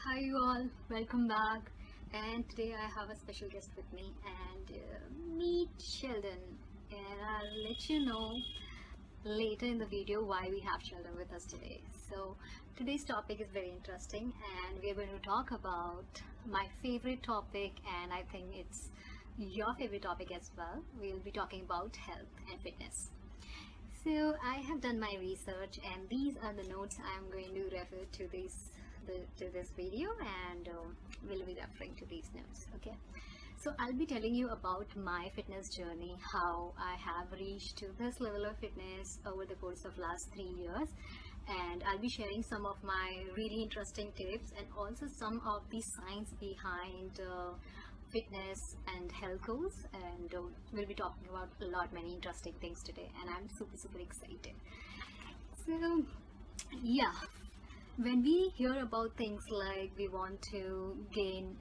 Hi you all, welcome back. And today I have a special guest with me and meet Sheldon. And I'll let you know later in the video why we have Sheldon with us today. So today's topic is very interesting and we're going to talk about my favorite topic, and I think it's your favorite topic as well. We'll be talking about health and fitness. So I have done my research, and these are the notes I'm going to refer to this video, and we'll be referring to these notes. Okay. So I'll be telling you about my fitness journey, how I have reached to this level of fitness over the course of last 3 years, and I'll be sharing some of my really interesting tips and also some of the science behind fitness and health goals, and we'll be talking about a lot many interesting things today, and I'm super excited. So yeah, when we hear about things like we want to gain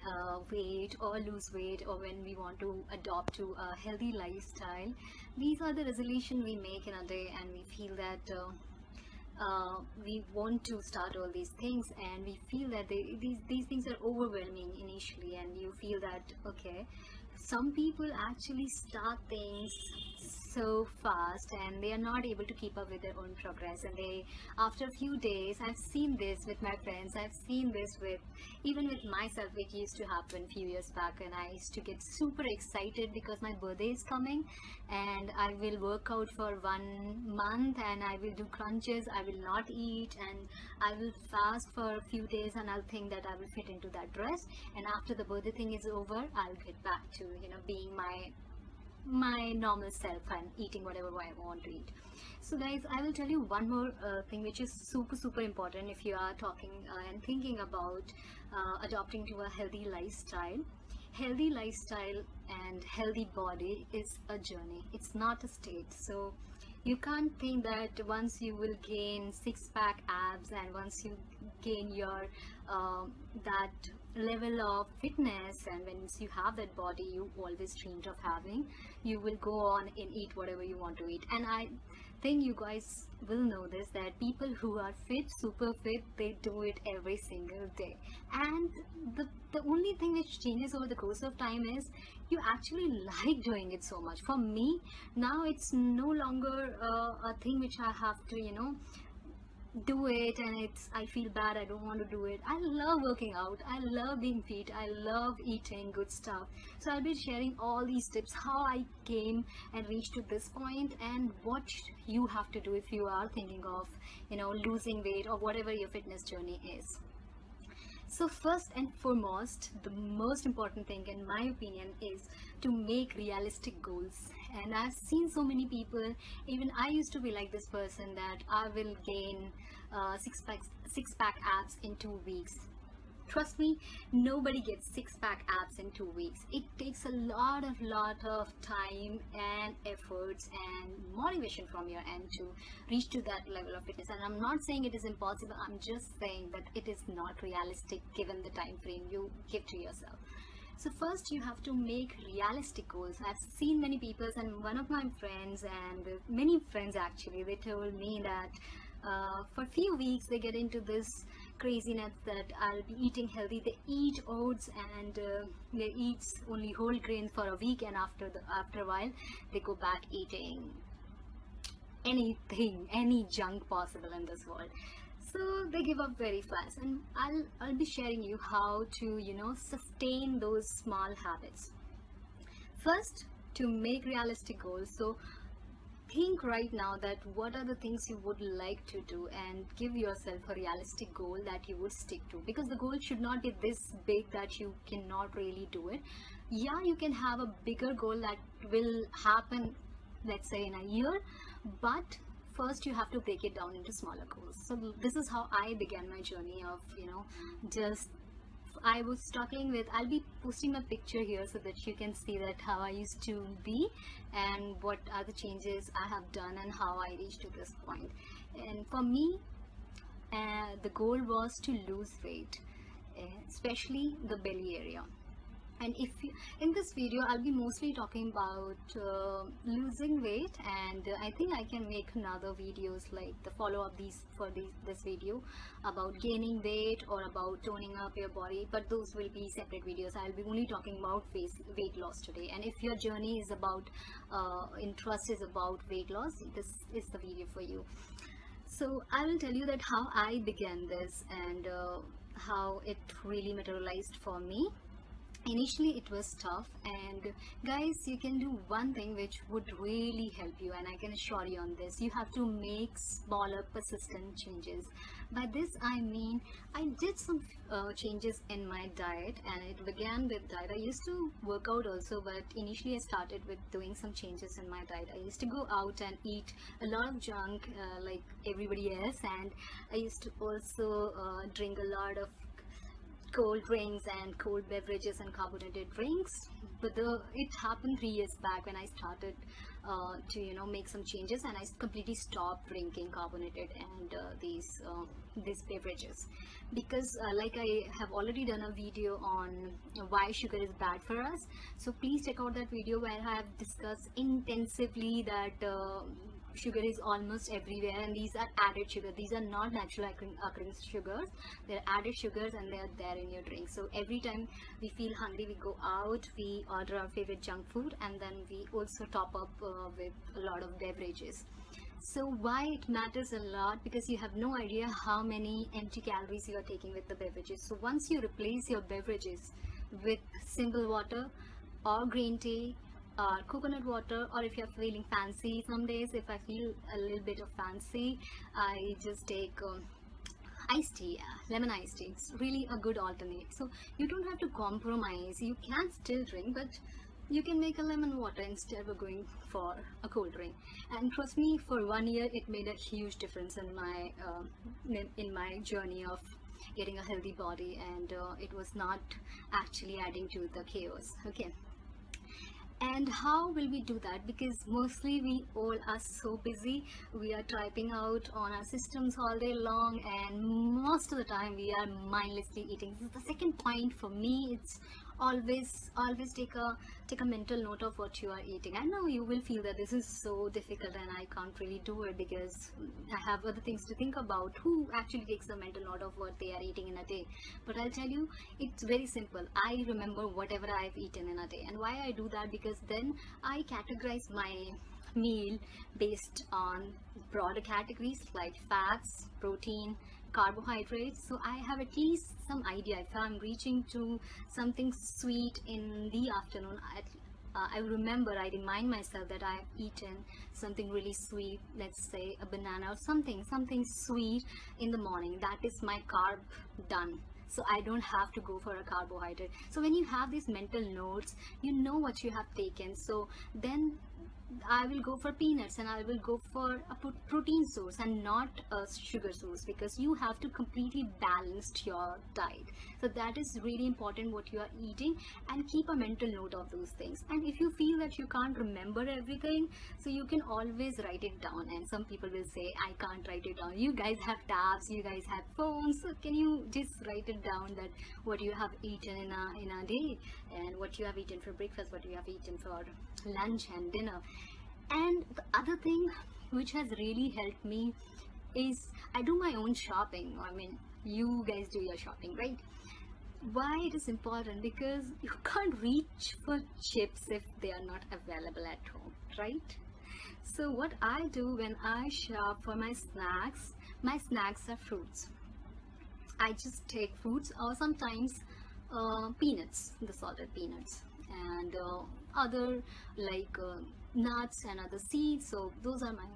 weight or lose weight, or when we want to adopt to a healthy lifestyle, these are the resolution we make in a day, and we feel that we want to start all these things, and we feel that these things are overwhelming initially, and you feel that okay, some people actually start things so fast and they are not able to keep up with their own progress, and they, after a few days, I've seen this with my friends, I've seen this with even with myself. It used to happen a few years back, and I used to get super excited because my birthday is coming, and I will work out for 1 month, and I will do crunches, I will not eat, and I will fast for a few days, and I'll think that I will fit into that dress, and after the birthday thing is over, I'll get back to being my normal self and eating whatever I want to eat. So guys, I will tell you one more thing which is super important if you are talking and thinking about adopting to a healthy lifestyle. Healthy lifestyle and healthy body is a journey, it's not a state. So you can't think that once you will gain six-pack abs, and once you gain your that level of fitness, and once you have that body you always dreamed of having, you will go on and eat whatever you want to eat. And I think you guys will know this, that people who are fit, super fit, they do it every single day, and the only thing which changes over the course of time is you actually like doing it so much. For me now, it's no longer a thing which I have to do it, and it's I feel bad, I don't want to do it. I love working out, I love being fit, I love eating good stuff. So I'll be sharing all these tips, how I came and reached to this point, and what you have to do if you are thinking of losing weight or whatever your fitness journey is. So first and foremost, the most important thing in my opinion is to make realistic goals. And I've seen so many people, even I used to be like this person, that I will gain six pack abs in 2 weeks. Trust me, nobody gets six-pack abs in 2 weeks. It takes a lot of time and efforts and motivation from your end to reach to that level of fitness. And I'm not saying it is impossible, I'm just saying that it is not realistic given the time frame you give to yourself. So first you have to make realistic goals. I've seen many people, and one of my friends, and many friends actually, they told me that for a few weeks they get into this craziness that I'll be eating healthy. They eat oats, and they eat only whole grains for a week, and after a while they go back eating anything, any junk possible in this world. So they give up very fast, and I'll be sharing you how to sustain those small habits. First, to make realistic goals. So think right now that what are the things you would like to do, and give yourself a realistic goal that you would stick to, because the goal should not be this big that you cannot really do it. Yeah, you can have a bigger goal that will happen, let's say, in a year, but first you have to break it down into smaller goals. So this is how I began my journey of just I was struggling with, I'll be posting my picture here so that you can see that how I used to be and what are the changes I have done and how I reached to this point. And for me, the goal was to lose weight, especially the belly area. And if you, in this video I'll be mostly talking about losing weight, and I think I can make another videos like the follow up these for this video about gaining weight or about toning up your body, but those will be separate videos. I'll be only talking about weight loss today. And if your journey is about interest is about weight loss, this is the video for you. So I will tell you that how I began this, and how it really materialized for me. Initially it was tough, and guys, you can do one thing which would really help you, and I can assure you on this: you have to make smaller persistent changes. By this I mean I did some changes in my diet, and it began with diet. I used to work out also, but initially I started with doing some changes in my diet. I used to go out and eat a lot of junk like everybody else, and I used to also drink a lot of cold drinks and cold beverages and carbonated drinks. But it happened 3 years back when I started to make some changes, and I completely stopped drinking carbonated and these beverages, because like I have already done a video on why sugar is bad for us. So please check out that video where I have discussed intensively that sugar is almost everywhere, and these are added sugar. These are not natural occurring sugars. They're added sugars, and they're there in your drink. So every time we feel hungry, we go out, we order our favorite junk food, and then we also top up with a lot of beverages. So why it matters a lot? Because you have no idea how many empty calories you are taking with the beverages. So once you replace your beverages with simple water or green tea, coconut water, or if you're feeling fancy, some days if I feel a little bit of fancy, I just take iced tea, lemon iced tea. It's really a good alternate. So you don't have to compromise. You can still drink, but you can make a lemon water instead of going for a cold drink. And trust me, for 1 year it made a huge difference in my journey of getting a healthy body, and it was not actually adding to the chaos. Okay. And how will we do that? Because mostly we all are so busy. We are typing out on our systems all day long, and most of the time we are mindlessly eating. This is the second point for me. It's always take a mental note of what you are eating. I know you will feel that this is so difficult and I can't really do it because I have other things to think about. Who actually takes a mental note of what they are eating in a day? But I'll tell you, it's very simple. I remember whatever I've eaten in a day. And why I do that? Because then I categorize my meal based on broader categories like fats, protein, carbohydrates. So I have at least some idea. If I'm reaching to something sweet in the afternoon, I remember, I remind myself that I've eaten something really sweet, let's say a banana or something sweet in the morning. That is my carb done. So I don't have to go for a carbohydrate. So when you have these mental notes, you know what you have taken. So then I will go for peanuts, and I will go for a protein source and not a sugar source, because you have to completely balance your diet. So that is really important, what you are eating, and keep a mental note of those things. And if you feel that you can't remember everything, so you can always write it down. And some people will say, I can't write it down. You guys have tabs, you guys have phones, so can you just write it down, that what you have eaten in a day, and what you have eaten for breakfast, what you have eaten for lunch and dinner. And the other thing which has really helped me is I do my own shopping. I mean, you guys do your shopping, right? Why it is important? Because you can't reach for chips if they are not available at home, right? So what I do when I shop for my snacks are fruits. I just take fruits, or sometimes peanuts, the salted peanuts, and other like nuts and other seeds. So those are my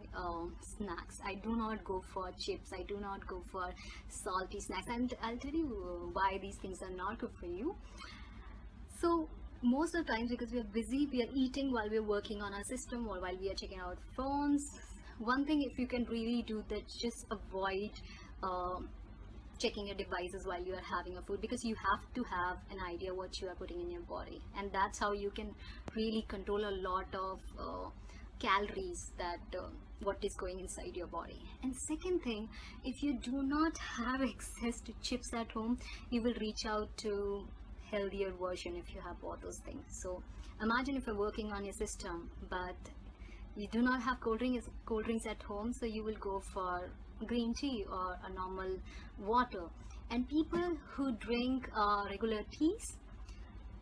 snacks. I do not go for chips, I do not go for salty snacks, and I'll tell you why these things are not good for you. So most of the times, because we are busy, we are eating while we are working on our system or while we are checking out phones. One thing, if you can really do that, just avoid checking your devices while you are having a food, because you have to have an idea what you are putting in your body, and that's how you can really control a lot of calories that what is going inside your body. And second thing, if you do not have access to chips at home, you will reach out to healthier version if you have both those things. So imagine if you're working on your system, but you do not have cold drinks at home, so you will go for green tea or a normal water. And people who drink regular teas,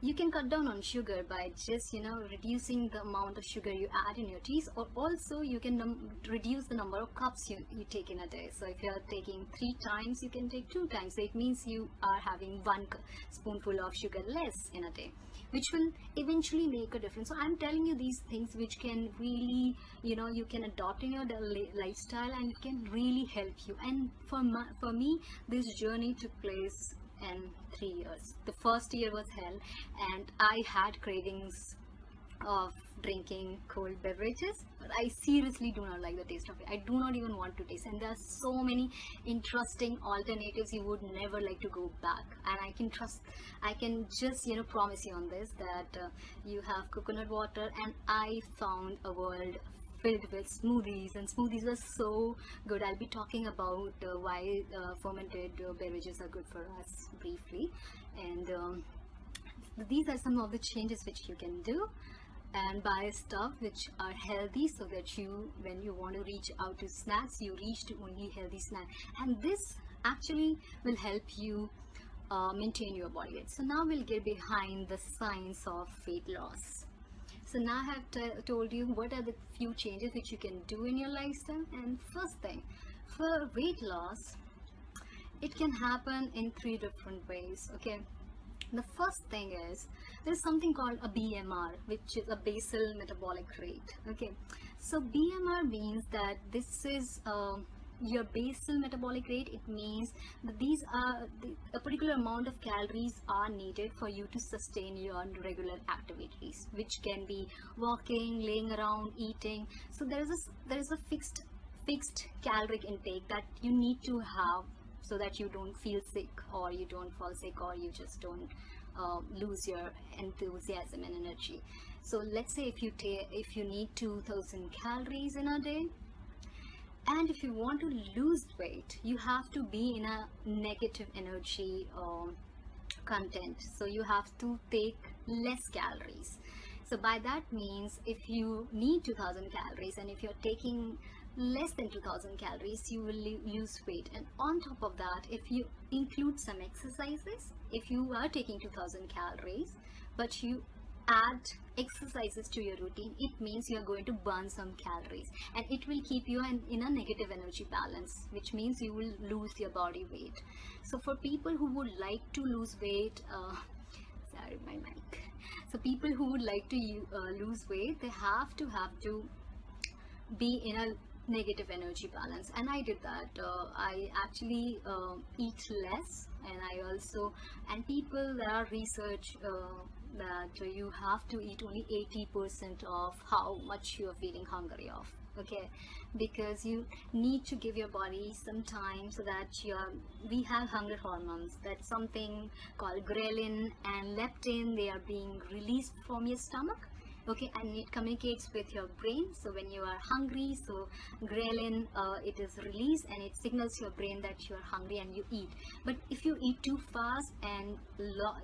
you can cut down on sugar by just reducing the amount of sugar you add in your teas, or also you can reduce the number of cups you take in a day. So if you are taking 3 times, you can take 2 times. So it means you are having 1 spoonful of sugar less in a day, which will eventually make a difference. So I'm telling you these things which can really, you can adopt in your lifestyle, and it can really help you. And for me, this journey took place in 3 years. The first year was hell, and I had cravings of drinking cold beverages, but I seriously do not like the taste of it. I do not even want to taste, and there are so many interesting alternatives you would never like to go back. And I can just promise you on this that you have coconut water, and I found a world filled with smoothies, and smoothies are so good. I'll be talking about why fermented beverages are good for us briefly, and these are some of the changes which you can do, and buy stuff which are healthy, so that when you want to reach out to snacks, you reach to only healthy snacks, and this actually will help you maintain your body weight. So now we'll get behind the science of weight loss. So now I have told you what are the few changes which you can do in your lifestyle. And first thing, for weight loss, it can happen in 3 different ways. Okay, the first thing is there's something called a BMR, which is a basal metabolic rate. Okay, so BMR means that this is your basal metabolic rate. It means that a particular amount of calories are needed for you to sustain your regular activities, which can be walking, laying around, eating. So there is a fixed caloric intake that you need to have, so that you don't feel sick, or you don't fall sick, or you just don't lose your enthusiasm and energy. So let's say if you need 2000 calories in a day, and if you want to lose weight, you have to be in a negative energy content. So you have to take less calories. So by that means, if you need 2000 calories, and if you're taking less than 2000 calories, you will lose weight. And on top of that, if you include some exercises, if you are taking 2000 calories, but you add exercises to your routine, it means you are going to burn some calories, and it will keep you in a negative energy balance, which means you will lose your body weight. So for people who would like to lose weight, sorry, my mic. So people who would like to lose weight, they have to be in a negative energy balance, and I did that. I actually eat less, and people, there are research that you have to eat only 80% of how much you are feeling hungry of. Okay, because you need to give your body some time, so that we have hunger hormones, that's something called ghrelin and leptin. They are being released from your stomach. Okay, and it communicates with your brain. So when you are hungry, so ghrelin, it is released, and it signals your brain that you are hungry, and you eat. But if you eat too fast, and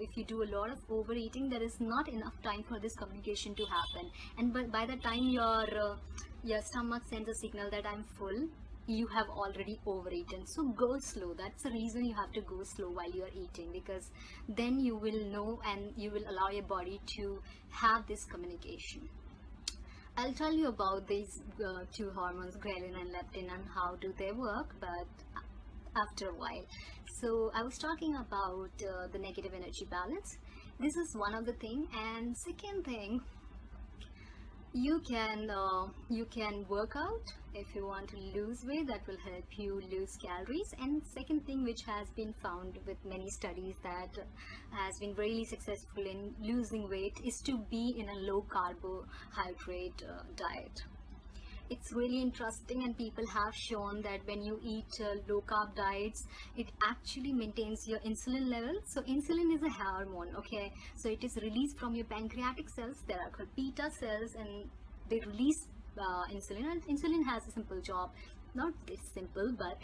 if you do a lot of overeating, there is not enough time for this communication to happen, and by the time your stomach sends a signal that I'm full, you have already overeaten. So go slow. That's the reason you have to go slow while you are eating, because then you will know, and you will allow your body to have this communication. I'll tell you about these 2 hormones, ghrelin and leptin, and how do they work, but after a while. So I was talking about the negative energy balance. This is one of the thing. And second thing, you can work out if you want to lose weight. That will help you lose calories. And second thing, which has been found with many studies that has been really successful in losing weight, is to be in a low carbohydrate diet. It's really interesting, and people have shown that when you eat low carb diets, it actually maintains your insulin level. So insulin is a hormone. Okay, so it is released from your pancreatic cells. There are called beta cells, and they release insulin. And insulin has a simple job, not this simple, but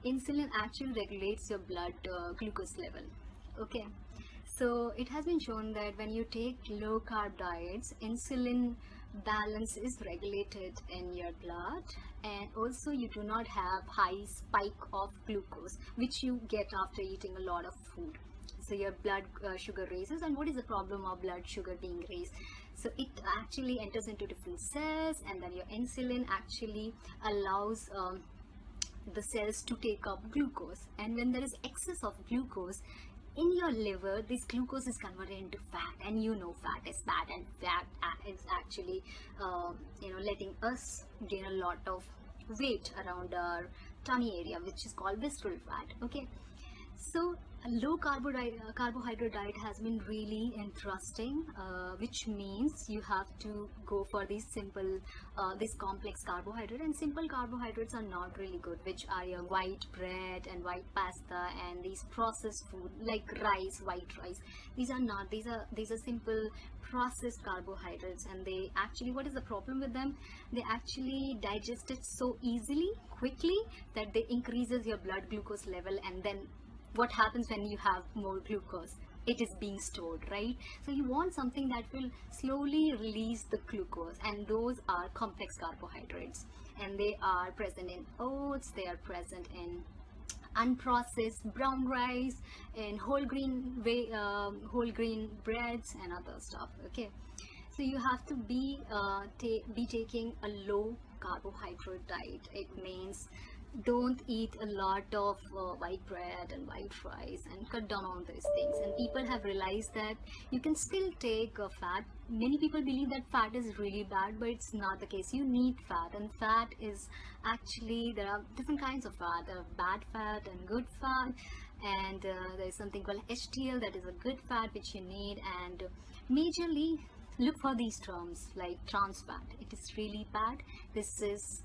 insulin actually regulates your blood glucose level. Okay, so it has been shown that when you take low carb diets, insulin balance is regulated in your blood, and also you do not have high spike of glucose which you get after eating a lot of food. So your blood sugar raises. And what is the problem of blood sugar being raised? So it actually enters into different cells, and then your insulin actually allows the cells to take up glucose. And when there is excess of glucose in your liver, this glucose is converted into fat, and you know fat is bad, and fat is actually letting us gain a lot of weight around our tummy area, which is called visceral fat. Okay, so a low carbohydrate diet has been really interesting, which means you have to go for these this complex carbohydrate. And simple carbohydrates are not really good, which are your white bread and white pasta and these processed food like rice, white rice. These are not. These are simple processed carbohydrates, and they actually, what is the problem with them? They actually digest it so easily, quickly, that they increases your blood glucose level. And then what happens when you have more glucose? It is being stored, right? So you want something that will slowly release the glucose, and those are complex carbohydrates, and they are present in oats, they are present in unprocessed brown rice, and whole grain breads and other stuff. Okay, so you have to be taking a low carbohydrate diet. It means don't eat a lot of white bread and white rice, and cut down on these things. And people have realized that you can still take fat. Many people believe that fat is really bad, but it's not the case. You need fat, and fat is actually, there are different kinds of fat. There are bad fat and good fat, and there is something called HDL, that is a good fat which you need. And majorly look for these terms like trans fat. It is really bad. This is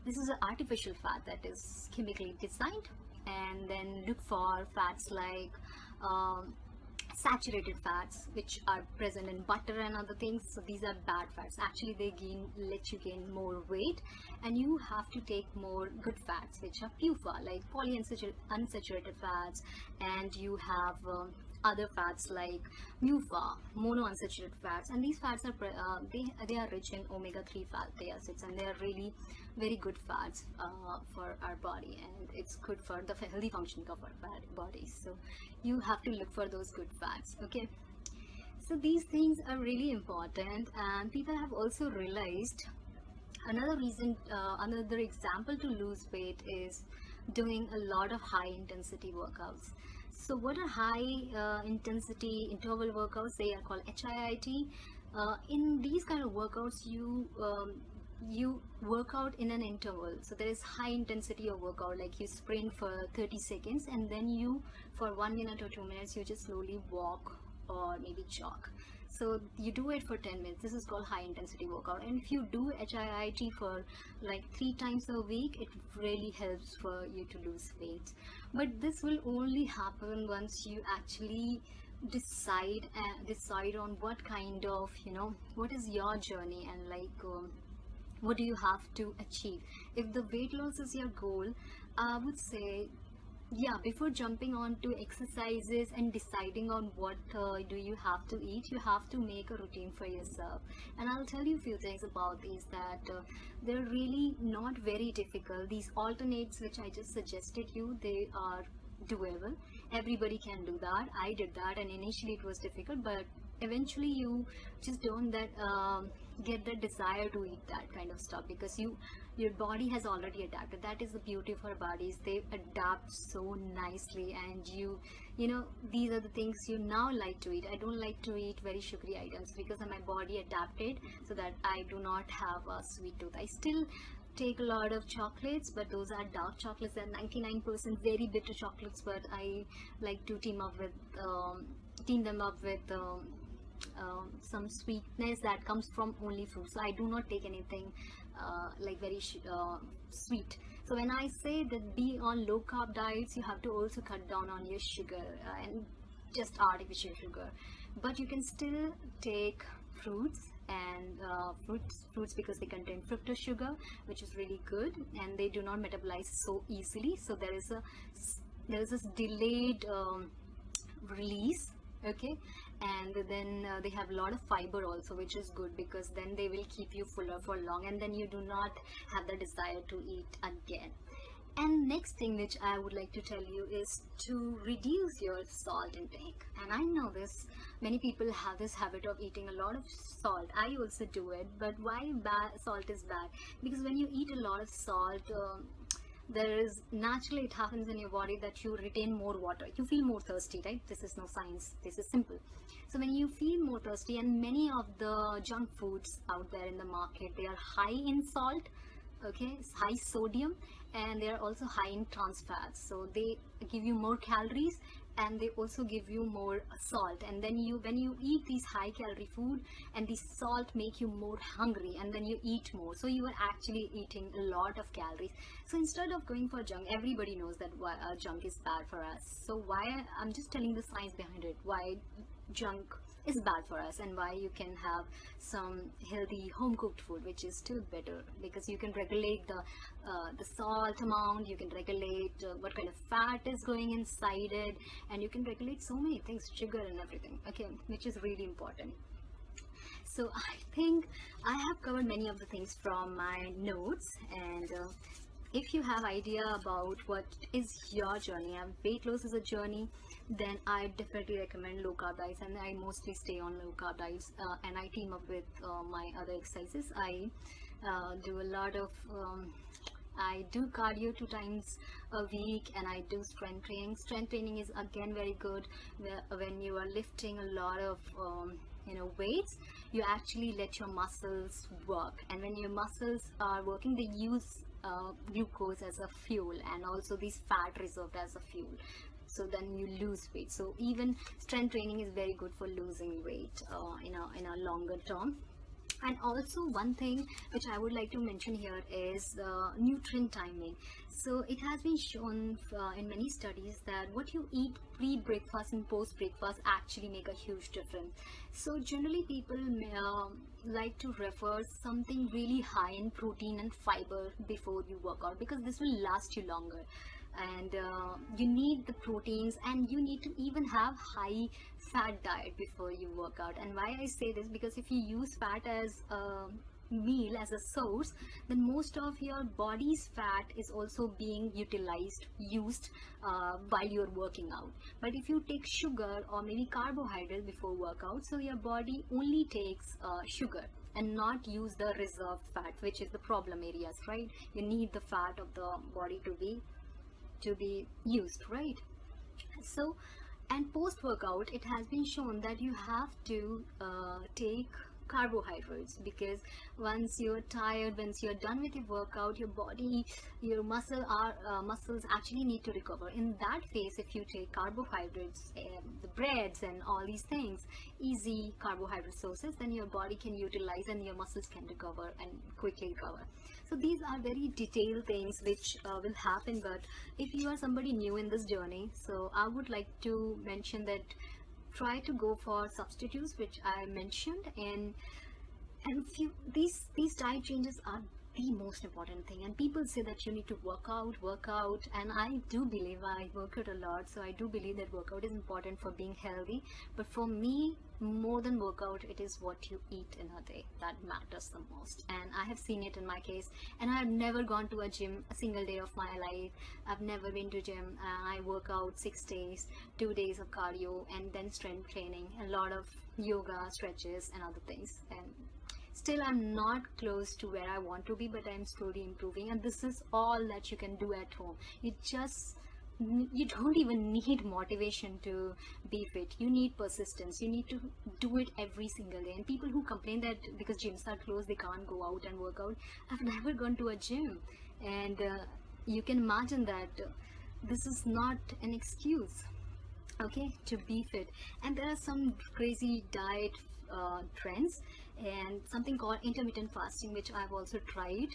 this is an artificial fat that is chemically designed. And then look for fats like saturated fats, which are present in butter and other things. So these are bad fats. Actually, they let you gain more weight. And you have to take more good fats, which are PUFA, like polyunsaturated fats. And you have other fats like MUFA, monounsaturated fats. And these fats are they are rich in omega-3 fatty acids, and they are really very good fats for our body, and it's good for the healthy functioning of our body. So you have to look for those good fats. Okay, so these things are really important, and people have also realized another example to lose weight is doing a lot of high intensity workouts. So what are high intensity interval workouts? They are called HIIT. In these kind of workouts, you work out in an interval. So there is high intensity of workout, like you sprint for 30 seconds, and then you, for 1 minute or 2 minutes, you just slowly walk or maybe jog. So you do it for 10 minutes. This is called high intensity workout. And if you do HIIT for like 3 times a week, it really helps for you to lose weight. But this will only happen once you actually decide on what kind of, what is your journey, and what do you have to achieve. If the weight loss is your goal, I would say, yeah, before jumping on to exercises and deciding on what do you have to eat, you have to make a routine for yourself. And I'll tell you a few things about these, that they're really not very difficult. These alternates which I just suggested you, they are doable. Everybody can do that. I did that, and initially it was difficult, but eventually you just don't get the desire to eat that kind of stuff, because your body has already adapted. That is the beauty of our bodies. They adapt so nicely, and these are the things you now like to eat. I don't like to eat very sugary items because my body adapted so that I do not have a sweet tooth. I still take a lot of chocolates, but those are dark chocolates. They're 99% very bitter chocolates, but I like to team them up with some sweetness that comes from only fruit. So I do not take anything like very sweet. So when I say that be on low carb diets, you have to also cut down on your sugar and just artificial sugar. But you can still take fruits, and fruits because they contain fructose sugar, which is really good, and they do not metabolize so easily. So there is this delayed release. Okay, and then they have a lot of fiber also, which is good because then they will keep you fuller for long, and then you do not have the desire to eat again. And next thing which I would like to tell you is to reduce your salt intake. And I know this, many people have this habit of eating a lot of salt. I also do it, but why salt is bad? Because when you eat a lot of salt, there is naturally it happens in your body that you retain more water. You feel more thirsty, right? This is no science. This is simple. So when you feel more thirsty, and many of the junk foods out there in the market, they are high in salt, okay, high sodium, and they are also high in trans fats, so they give you more calories and they also give you more salt. And then when you eat these high calorie food, and the salt make you more hungry, and then you eat more, so you are actually eating a lot of calories. So instead of going for junk, everybody knows that junk is bad for us. So why I'm just telling the science behind it, why junk is bad for us, and why you can have some healthy home cooked food, which is still better, because you can regulate the salt amount, you can regulate what kind of fat is going inside it, and you can regulate so many things, sugar and everything, okay, which is really important. So I think I have covered many of the things from my notes, and if you have idea about what is your journey, and weight loss is a journey, then I definitely recommend low carb diets, and I mostly stay on low carb diets, and I team up with my other exercises. I do a lot of I do cardio 2 times a week, and I do strength training. Strength training is again very good when you are lifting a lot of weights. You actually let your muscles work, and when your muscles are working, they use glucose as a fuel, and also these fat reserved as a fuel, so then you lose weight. So even strength training is very good for losing weight in a longer term. And also one thing which I would like to mention here is nutrient timing. So it has been shown in many studies that what you eat pre-breakfast and post-breakfast actually make a huge difference. So generally people like to refer something really high in protein and fiber before you work out, because this will last you longer, and you need the proteins, and you need to even have high fat diet before you work out. And why I say this, because if you use fat as a meal, as a source, then most of your body's fat is also being used while you're working out. But if you take sugar or maybe carbohydrates before workout, so your body only takes sugar and not use the reserved fat, which is the problem areas, right? You need the fat of the body to be used, right? So, and post workout, it has been shown that you have to take carbohydrates, because once you're tired, once you're done with your workout, your body, your muscles actually need to recover. In that phase, if you take carbohydrates, the breads and all these things, easy carbohydrate sources, then your body can utilize and your muscles can recover and quickly recover. So these are very detailed things which will happen. But if you are somebody new in this journey, so I would like to mention that try to go for substitutes, which I mentioned, and these diet changes are the most important thing. And people say that you need to work out, and I do believe, I work out a lot, so I do believe that workout is important for being healthy. But for me, more than workout, it is what you eat in a day that matters the most. And I have seen it in my case, and I have never gone to a gym a single day of my life. I've never been to gym. I work out 6 days, 2 days of cardio, and then strength training, a lot of yoga, stretches and other things. And still I'm not close to where I want to be, but I'm slowly improving. And this is all that you can do at home. You don't even need motivation to be fit. You need persistence. You need to do it every single day. And people who complain that because gyms are closed, they can't go out and work out, I've never gone to a gym. And you can imagine that this is not an excuse, okay, to be fit. And there are some crazy diet trends, and something called intermittent fasting, which I've also tried.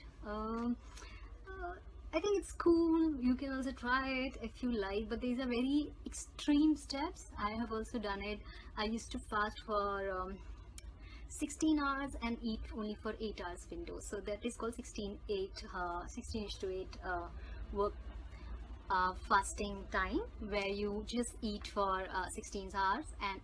I think it's cool. You can also try it if you like, but these are very extreme steps. I have also done it. I used to fast for 16 hours and eat only for 8 hours window. So that is called 16:8, 16:8 work fasting time where you just eat for 16 hours and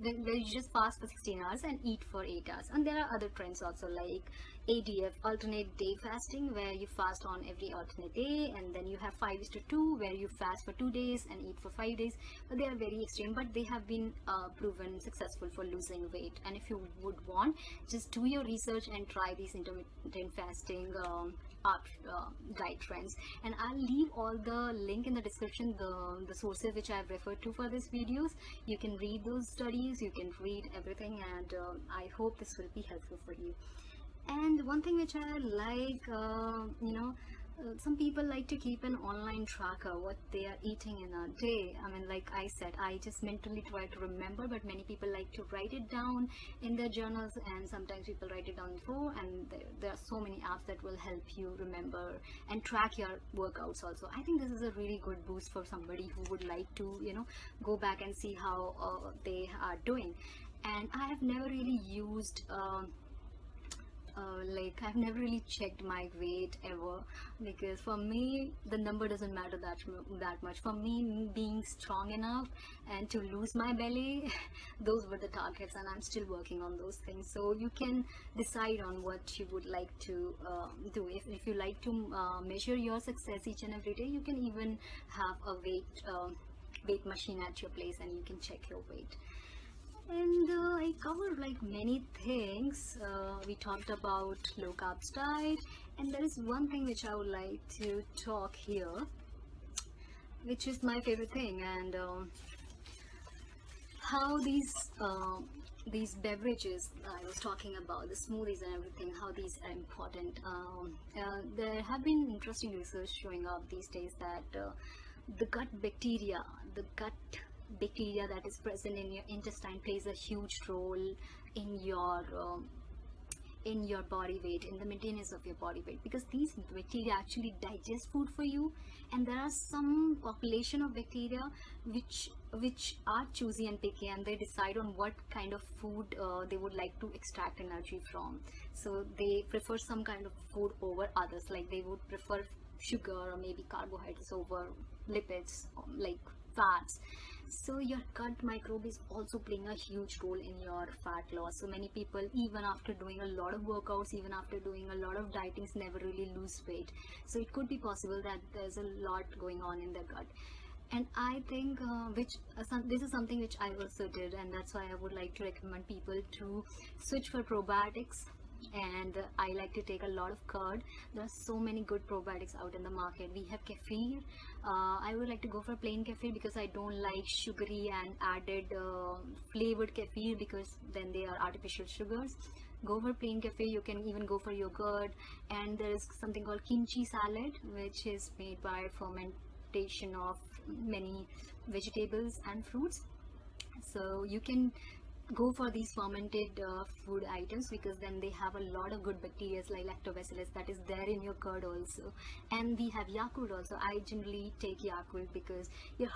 where you just fast for 16 hours and eat for 8 hours. And there are other trends also like ADF, alternate day fasting, where you fast on every alternate day, and then you have 5:2 where you fast for 2 days and eat for 5 days. But they are very extreme, but they have been proven successful for losing weight. And if you would want, just do your research and try these intermittent fasting diet trends. And I'll leave all the link in the description, the sources which I've referred to for these videos. You can read those studies, you can read everything, and I hope this will be helpful for you. And one thing which I like, some people like to keep an online tracker what they are eating in a day. I mean, like I said, I just mentally try to remember, but many people like to write it down in their journals, and sometimes people write it down before, and there are so many apps that will help you remember and track your workouts also. I think this is a really good boost for somebody who would like to, go back and see how they are doing. And I have never really used I've never really checked my weight ever, because for me the number doesn't matter that much. For me, being strong enough and to lose my belly, those were the targets, and I'm still working on those things. So you can decide on what you would like to do. If you like to measure your success each and every day, you can even have a weight machine at your place, and you can check your weight. And I covered like many things. We talked about low carbs diet, and there is one thing which I would like to talk here, which is my favorite thing, and how these beverages I was talking about, the smoothies and everything, how these are important. There have been interesting research showing up these days that the gut bacteria that is present in your intestine plays a huge role in your body weight, in the maintenance of your body weight, because these bacteria actually digest food for you. And there are some population of bacteria which are choosy and picky, and they decide on what kind of food they would like to extract energy from. So they prefer some kind of food over others, like they would prefer sugar or maybe carbohydrates over lipids, like fats. So your gut microbe is also playing a huge role in your fat loss. So many people, even after doing a lot of workouts, even after doing a lot of dietings, never really lose weight. So it could be possible that there's a lot going on in the gut. And I think this is something which I also did, and that's why I would like to recommend people to switch for probiotics. And I like to take a lot of curd. There are so many good probiotics out in the market. We have kefir. I would like to go for plain kefir because I don't like sugary and added flavored kefir, because then they are artificial sugars. Go for plain kefir. You can even go for yogurt. And there is something called kimchi salad, which is made by fermentation of many vegetables and fruits. So you can go for these fermented food items, because then they have a lot of good bacteria like lactobacillus that is there in your curd also. And we have Yakult also. I generally take Yakult because your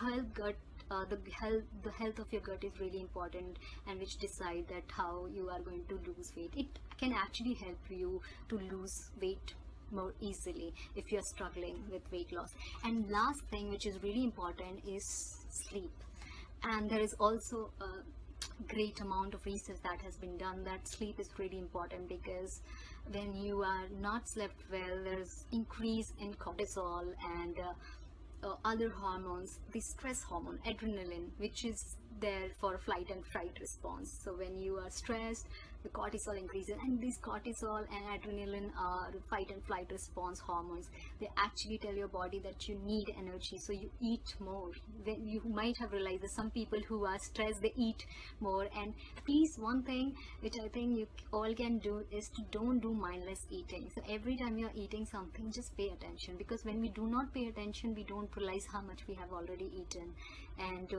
the health of your gut is really important, and which decide that how you are going to lose weight. It can actually help you to lose weight more easily if you're struggling with weight loss. And last thing which is really important is sleep. And there is also a great amount of research that has been done that sleep is really important, because when you are not slept well, there's increase in cortisol and other hormones, the stress hormone adrenaline, which is there for flight and fright response. So when you are stressed, the cortisol increases, and these cortisol and adrenaline are fight and flight response hormones. They actually tell your body that you need energy, so you eat more. When you might have realized that some people who are stressed, they eat more. And please, one thing which I think you all can do is to don't do mindless eating. So every time you're eating something, just pay attention, because when we do not pay attention, we don't realize how much we have already eaten. And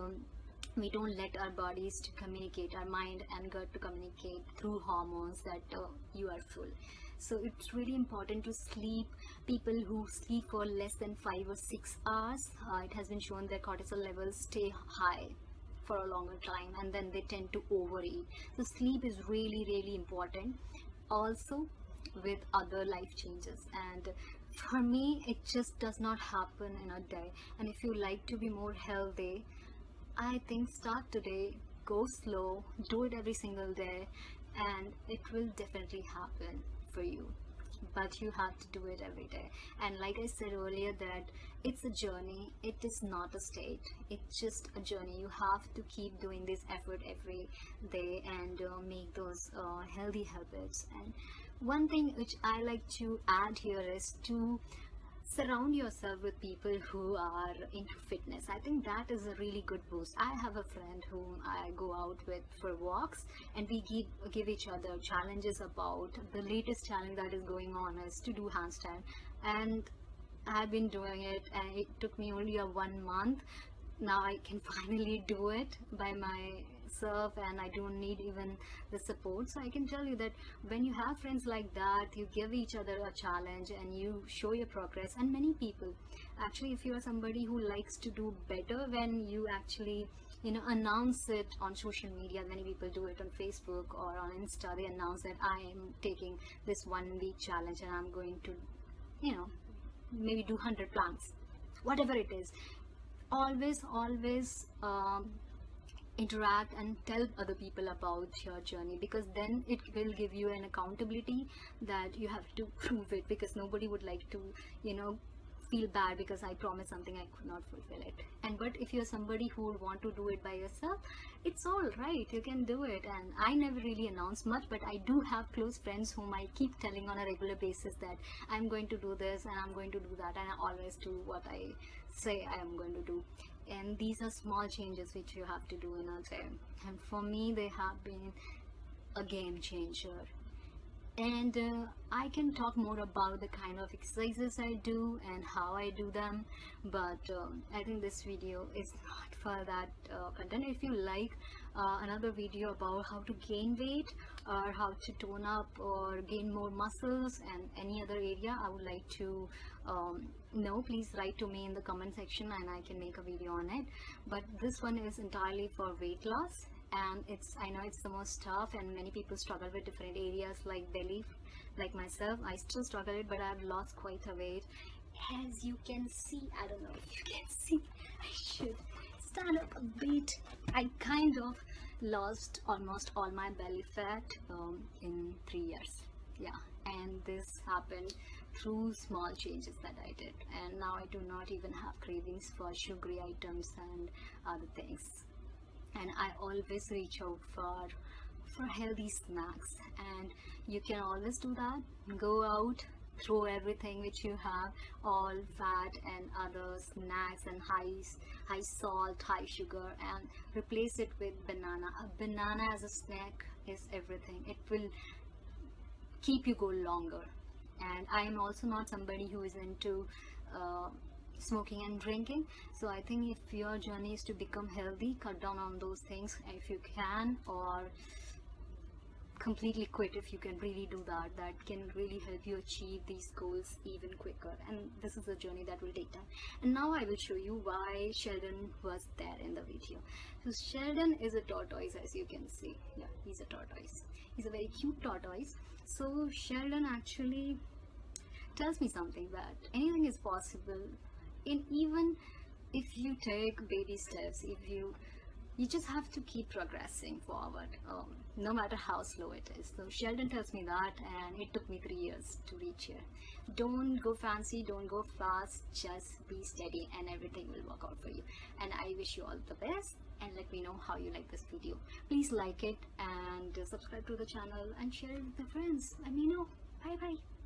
we don't let our bodies to communicate, our mind and gut to communicate through hormones that you are full. So it's really important to sleep. People who sleep for less than 5 or 6 hours, it has been shown that cortisol levels stay high for a longer time, and then they tend to overeat. So sleep is really, really important. Also with other life changes, and For me, it just does not happen in a day. And if you like to be more healthy, I think start today, go slow, do it every single day, and it will definitely happen for you. But you have to do it every day. And like I said earlier, that it's a journey, it is not a state, it's just a journey. You have to keep doing this effort every day and make those healthy habits. And one thing which I like to add here is to surround yourself with people who are into fitness. I think that is a really good boost. I have a friend whom I go out with for walks, and we give each other challenges. About the latest challenge that is going on is to do handstand, and I've been doing it, and it took me only a 1 month. Now I can finally do it by myself, and I don't need even the support. So I can tell you that when you have friends like that, you give each other a challenge and you show your progress. And many people, actually, if you are somebody who likes to do better, when you actually announce it on social media, many people do it on Facebook or on Insta, they announce that I am taking this 1 week challenge and I'm going to maybe do 100 planks, whatever it is. Always interact and tell other people about your journey, because then it will give you an accountability that you have to prove it, because nobody would like to feel bad because I promised something I could not fulfill it. And but if you're somebody who would want to do it by yourself, it's all right, you can do it. And I never really announce much, but I do have close friends whom I keep telling on a regular basis that I'm going to do this and I'm going to do that, and I always do what I say I am going to do. And these are small changes which you have to do in a day, and for me they have been a game changer. And I can talk more about the kind of exercises I do and how I do them, but I think this video is not for that content. If you like another video about how to gain weight or how to tone up or gain more muscles and any other area I would like to know, please write to me in the comment section and I can make a video on it. But this one is entirely for weight loss, and I know it's the most tough, and many people struggle with different areas like belly. Like myself, I still struggle it, but I've lost quite a weight, as you can see. I don't know if you can see, I should stand up a bit. I kind of lost almost all my belly fat in 3 years. Yeah, and this happened through small changes that I did, and now I do not even have cravings for sugary items and other things. And I always reach out for healthy snacks, and you can always do that. Go out, throw everything which you have, all fat and other snacks and high salt, high sugar, and replace it with banana. A banana as a snack is everything. It will keep you go longer. And I am also not somebody who is into smoking and drinking, so I think if your journey is to become healthy, cut down on those things if you can, or completely quit if you can really do that. That can really help you achieve these goals even quicker, and this is a journey that will take time. And now I will show you why Sheldon was there in the video. So Sheldon is a tortoise, as you can see. Yeah, he's a tortoise. He's a very cute tortoise. So Sheldon actually tells me something, that anything is possible, and even if you take baby steps, if you just have to keep progressing forward, no matter how slow it is. So Sheldon tells me that, and it took me 3 years to reach here. Don't go fancy, don't go fast, just be steady and everything will work out for you. And I wish you all the best, and let me know how you like this video. Please like it and subscribe to the channel and share it with your friends. Let me know. Bye bye.